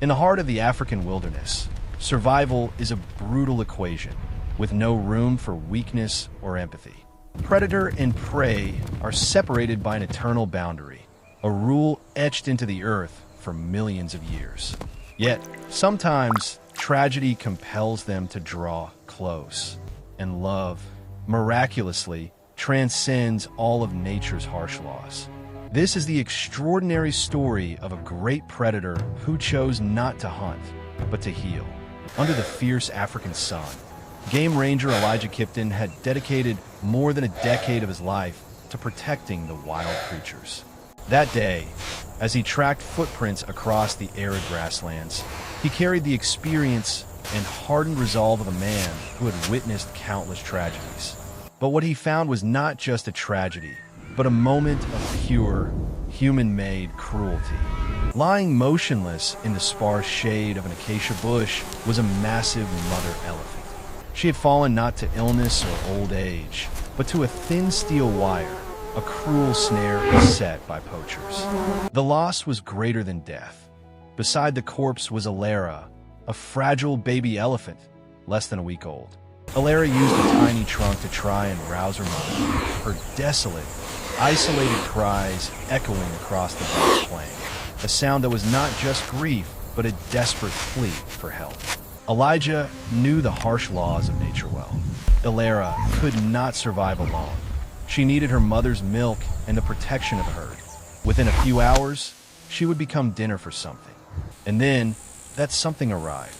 In the heart of the African wilderness, survival is a brutal equation, with no room for weakness or empathy. Predator and prey are separated by an eternal boundary, a rule etched into the earth for millions of years. Yet, sometimes, tragedy compels them to draw close, and love, miraculously, transcends all of nature's harsh laws. This is the extraordinary story of a great predator who chose not to hunt, but to heal. Under the fierce African sun, game ranger Elijah Kipton had dedicated more than a decade of his life to protecting the wild creatures. That day, as he tracked footprints across the arid grasslands, he carried the experience and hardened resolve of a man who had witnessed countless tragedies. But what he found was not just a tragedy, but a moment of pure, human-made cruelty. Lying motionless in the sparse shade of an acacia bush was a massive mother elephant. She had fallen not to illness or old age, but to a thin steel wire, a cruel snare set by poachers. The loss was greater than death. Beside the corpse was Alara, a fragile baby elephant, less than a week old. Alara used a tiny trunk to try and rouse her mother, her desolate, isolated cries echoing across the vast plain, a sound that was not just grief, but a desperate plea for help. Elijah knew the harsh laws of nature well. Alara could not survive alone. She needed her mother's milk and the protection of the herd. Within a few hours, she would become dinner for something. And then, that something arrived.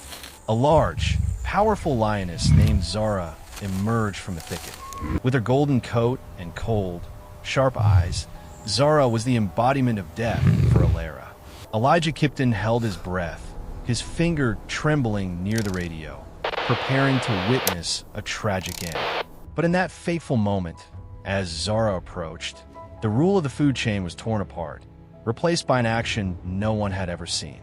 A large, powerful lioness named Zara emerged from the thicket. With her golden coat and cold, sharp eyes, Zara was the embodiment of death for Alara. Elijah Kipton held his breath, his finger trembling near the radio, preparing to witness a tragic end. But in that fateful moment, as Zara approached, the rule of the food chain was torn apart, replaced by an action no one had ever seen.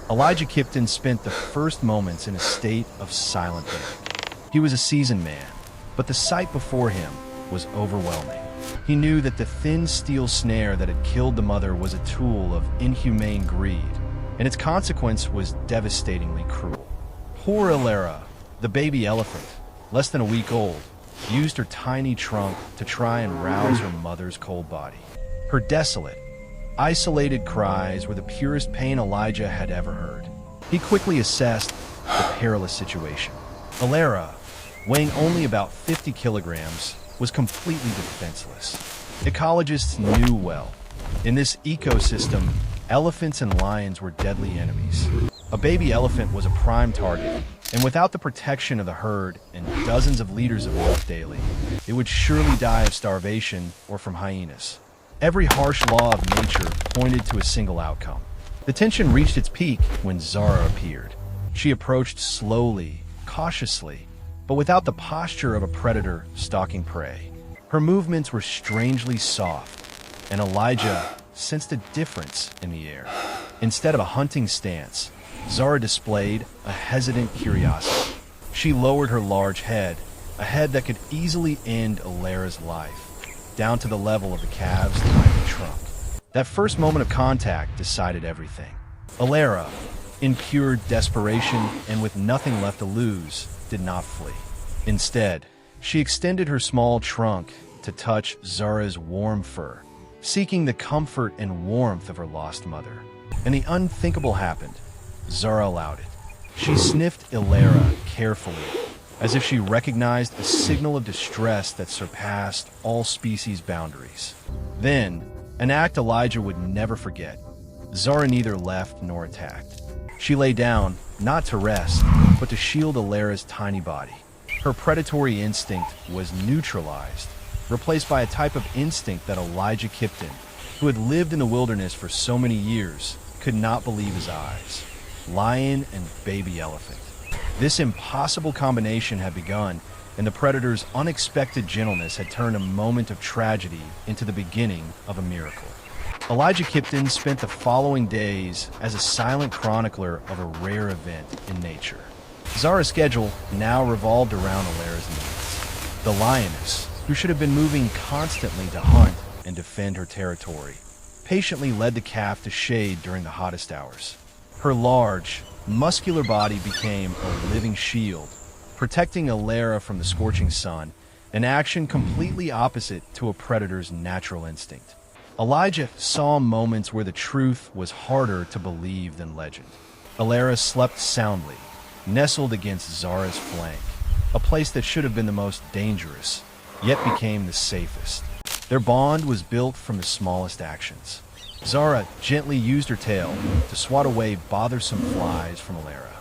Elijah Kipton spent the first moments in a state of silent panic. He was a seasoned man, but the sight before him was overwhelming. He knew that the thin steel snare that had killed the mother was a tool of inhumane greed, and its consequence was devastatingly cruel. Poor Alara, the baby elephant, less than a week old, used her tiny trunk to try and rouse her mother's cold body. Her desolate, isolated cries were the purest pain Elijah had ever heard. He quickly assessed the perilous situation. Alara, weighing only about 50 kilograms, was completely defenseless. Ecologists knew well. In this ecosystem, elephants and lions were deadly enemies. A baby elephant was a prime target, and without the protection of the herd and dozens of liters of milk daily, it would surely die of starvation or from hyenas. Every harsh law of nature pointed to a single outcome. The tension reached its peak when Zara appeared. She approached slowly, cautiously, but without the posture of a predator stalking prey. Her movements were strangely soft, and Elijah sensed a difference in the air. Instead of a hunting stance, Zara displayed a hesitant curiosity. She lowered her large head, a head that could easily end Alara's life, down to the level of the calf's tiny trunk. That first moment of contact decided everything. Alara, in pure desperation and with nothing left to lose, did not flee. Instead, she extended her small trunk to touch Zara's warm fur, seeking the comfort and warmth of her lost mother. And the unthinkable happened. Zara allowed it. She sniffed Alara carefully, as if she recognized a signal of distress that surpassed all species boundaries. Then, an act Elijah would never forget. Zara neither left nor attacked. She lay down, not to rest, but to shield Alara's tiny body. Her predatory instinct was neutralized, replaced by a type of instinct that Elijah Kipton, who had lived in the wilderness for so many years, could not believe his eyes. Lion and baby elephant. This impossible combination had begun, and the predator's unexpected gentleness had turned a moment of tragedy into the beginning of a miracle. Elijah Kipton spent the following days as a silent chronicler of a rare event in nature. Zara's schedule now revolved around Alara's needs. The lioness, who should have been moving constantly to hunt and defend her territory, patiently led the calf to shade during the hottest hours. Her large, muscular body became a living shield, protecting Alara from the scorching sun, an action completely opposite to a predator's natural instinct. Elijah saw moments where the truth was harder to believe than legend. Alara slept soundly, nestled against Zara's flank, a place that should have been the most dangerous, yet became the safest. Their bond was built from the smallest actions. Zara gently used her tail to swat away bothersome flies from Alara.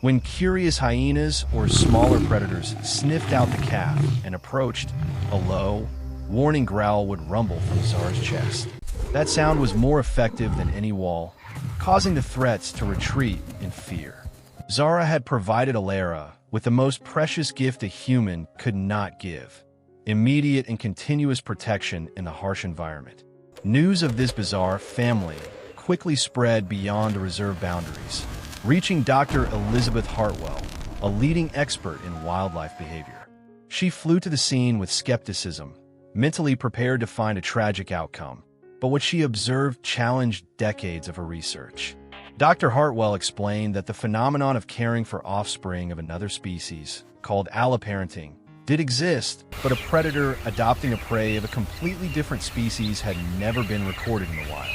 When curious hyenas or smaller predators sniffed out the calf and approached, a low, warning growl would rumble from Zara's chest. That sound was more effective than any wall, causing the threats to retreat in fear. Zara had provided Alara with the most precious gift a human could not give: immediate and continuous protection in the harsh environment. News of this bizarre family quickly spread beyond the reserve boundaries, reaching Dr. Elizabeth Hartwell, a leading expert in wildlife behavior. She flew to the scene with skepticism, mentally prepared to find a tragic outcome, but what she observed challenged decades of her research. Dr. Hartwell explained that the phenomenon of caring for offspring of another species, called alloparenting, did exist, but a predator adopting a prey of a completely different species had never been recorded in the wild.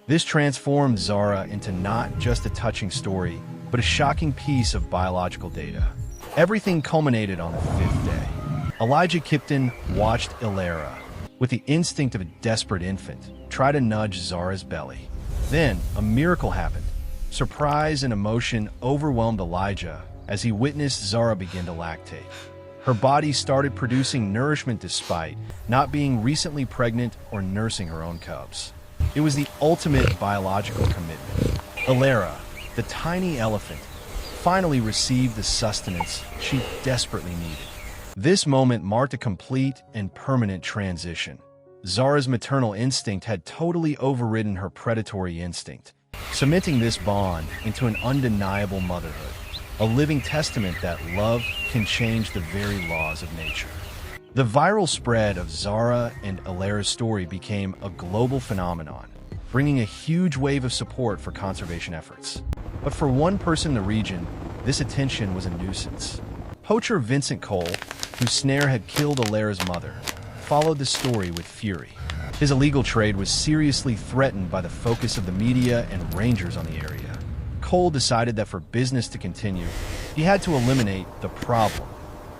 This transformed Zara into not just a touching story, but a shocking piece of biological data. Everything culminated on the fifth day. Elijah Kipton watched Alara, with the instinct of a desperate infant, try to nudge Zara's belly. Then, a miracle happened. Surprise and emotion overwhelmed Elijah as he witnessed Zara begin to lactate. Her body started producing nourishment despite not being recently pregnant or nursing her own cubs. It was the ultimate biological commitment. Alara, the tiny elephant, finally received the sustenance she desperately needed. This moment marked a complete and permanent transition. Zara's maternal instinct had totally overridden her predatory instinct, cementing this bond into an undeniable motherhood, a living testament that love can change the very laws of nature. The viral spread of Zara and Alara's story became a global phenomenon, bringing a huge wave of support for conservation efforts. But for one person in the region, this attention was a nuisance. Poacher Vincent Cole, whose snare had killed Alara's mother, followed the story with fury. His illegal trade was seriously threatened by the focus of the media and rangers on the area. Cole decided that for business to continue, he had to eliminate the problem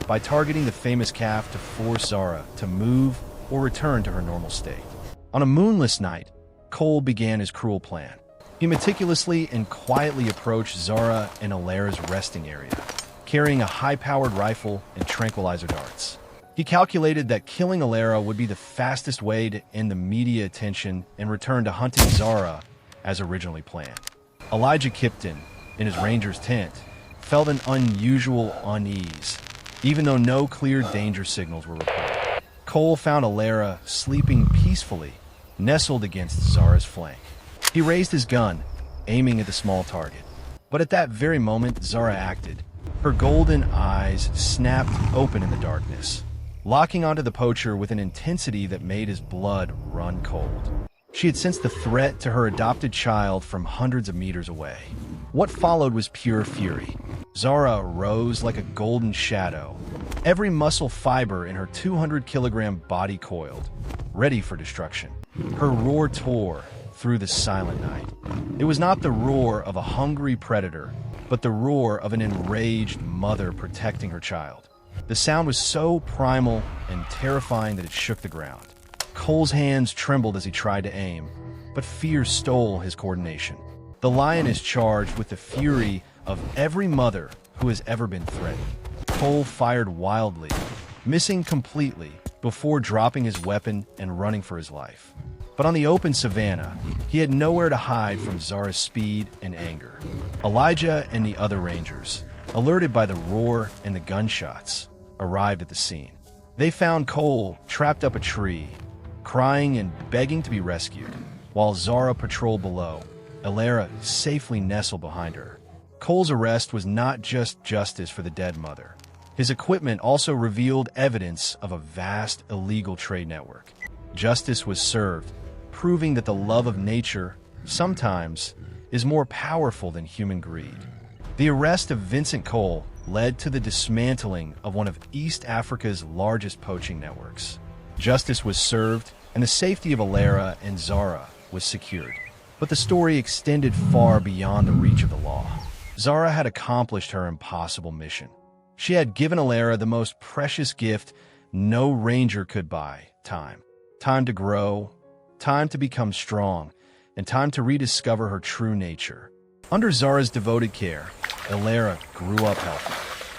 by targeting the famous calf to force Zara to move or return to her normal state. On a moonless night, Cole began his cruel plan. He meticulously and quietly approached Zara and Alara's resting area, carrying a high-powered rifle and tranquilizer darts. He calculated that killing Alara would be the fastest way to end the media attention and return to hunting Zara as originally planned. Elijah Kipton, in his ranger's tent, felt an unusual unease, even though no clear danger signals were reported. Cole found Alara sleeping peacefully, nestled against Zara's flank. He raised his gun, aiming at the small target. But at that very moment, Zara acted. Her golden eyes snapped open in the darkness, locking onto the poacher with an intensity that made his blood run cold. She had sensed the threat to her adopted child from hundreds of meters away. What followed was pure fury. Zara rose like a golden shadow, every muscle fiber in her 200-kilogram body coiled, ready for destruction. Her roar tore through the silent night. It was not the roar of a hungry predator, but the roar of an enraged mother protecting her child. The sound was so primal and terrifying that it shook the ground. Cole's hands trembled as he tried to aim, but fear stole his coordination. The Lioness charged with the fury of every mother who has ever been threatened. Cole fired wildly, missing completely before dropping his weapon and running for his life. But on the open savanna, he had nowhere to hide from Zara's speed and anger. Elijah and the other rangers, alerted by the roar and the gunshots, arrived at the scene. They found Cole trapped up a tree, crying and begging to be rescued, while Zara patrolled below, Alara safely nestled behind her. Cole's arrest was not just justice for the dead mother. His equipment also revealed evidence of a vast illegal trade network. Justice was served, proving that the love of nature sometimes is more powerful than human greed. The arrest of Vincent Cole led to the dismantling of one of East Africa's largest poaching networks. Justice was served, and the safety of Alara and Zara was secured. But the story extended far beyond the reach of the law. Zara had accomplished her impossible mission. She had given Alara the most precious gift no ranger could buy: time. Time to grow, time to become strong, and time to rediscover her true nature. Under Zara's devoted care, Alara grew up healthy.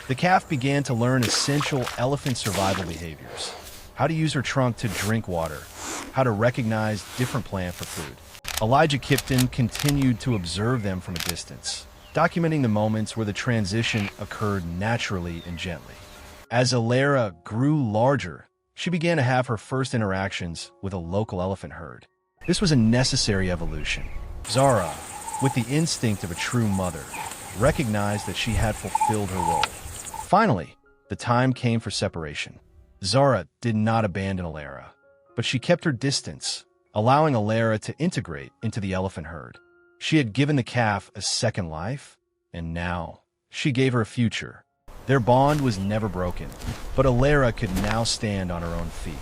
The calf began to learn essential elephant survival behaviors: how to use her trunk to drink water, how to recognize different plants for food. Elijah Kipton continued to observe them from a distance, documenting the moments where the transition occurred naturally and gently. As Alara grew larger, she began to have her first interactions with a local elephant herd. This was a necessary evolution. Zara, with the instinct of a true mother, recognized that she had fulfilled her role. Finally, the time came for separation. Zara did not abandon Alara, but she kept her distance, allowing Alara to integrate into the elephant herd. She had given the calf a second life, and now she gave her a future. Their bond was never broken, but Alara could now stand on her own feet.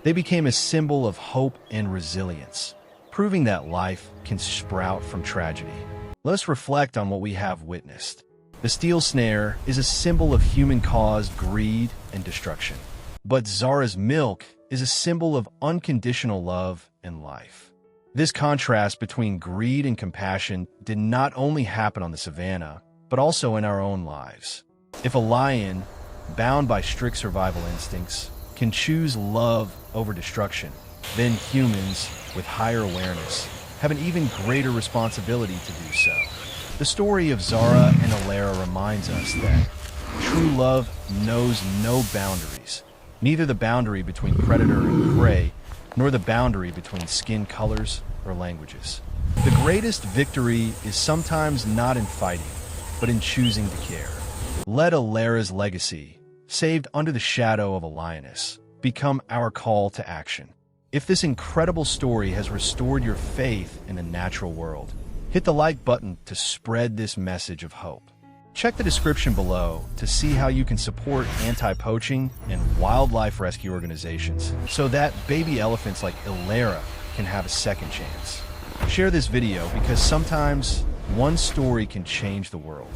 They became a symbol of hope and resilience, proving that life can sprout from tragedy. Let us reflect on what we have witnessed. The steel snare is a symbol of human-caused greed and destruction. But Zara's milk is a symbol of unconditional love and life. This contrast between greed and compassion did not only happen on the savannah, but also in our own lives. If a lion, bound by strict survival instincts, can choose love over destruction, then humans, with higher awareness, have an even greater responsibility to do so. The story of Zara and Alara reminds us that true love knows no boundaries, neither the boundary between predator and prey, nor the boundary between skin colors or languages. The greatest victory is sometimes not in fighting, but in choosing to care. Let Alara's legacy, saved under the shadow of a lioness, become our call to action. If this incredible story has restored your faith in the natural world, hit the like button to spread this message of hope. Check the description below to see how you can support anti-poaching and wildlife rescue organizations so that baby elephants like Alara can have a second chance. Share this video because sometimes one story can change the world.